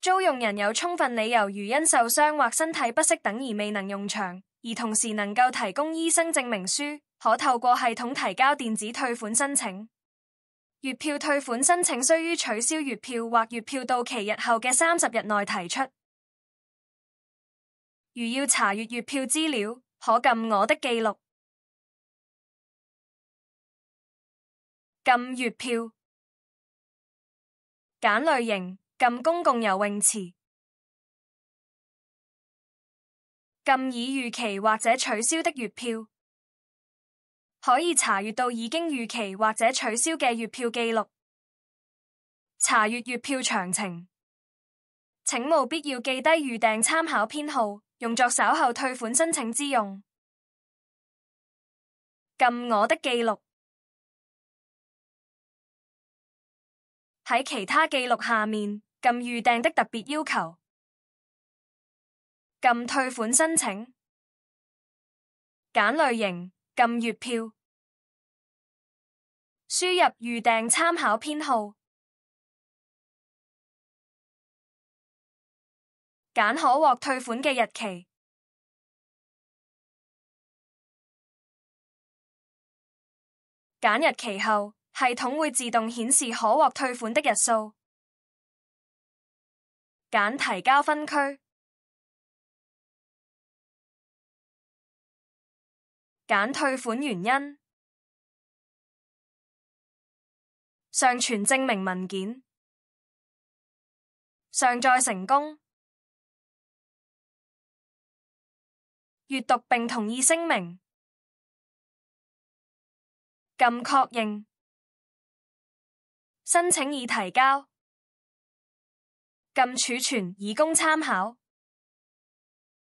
租用人有充分理由如因受傷或身體不適等而未能用場，而同時能夠提供醫生證明書，可透過系統提交電子退款申請。月票退款申請須於取消月票或月票到期日後嘅30日內提出。如要查閱月票資料，可撳我的記錄。撳月票。揀類型，撳公共游泳池。撳已逾期或者取消的月票。可以查閱到已經逾期或者取消嘅月票記錄。查閱月票詳情，請務必要記低預訂參考編號，用作稍後退款申請之用。撳我的記錄。喺其他記錄下面，撳預訂的特別要求。撳退款申請。揀類型，撳月票。輸入預訂參考編號。揀可獲退款嘅日期。揀日期後，系統會自動顯示可獲退款的日數。揀提交分區。揀退款原因。上傳證明文件。上載成功。閱讀並同意聲明。撳確認。申請已提交。撳儲存以供參考。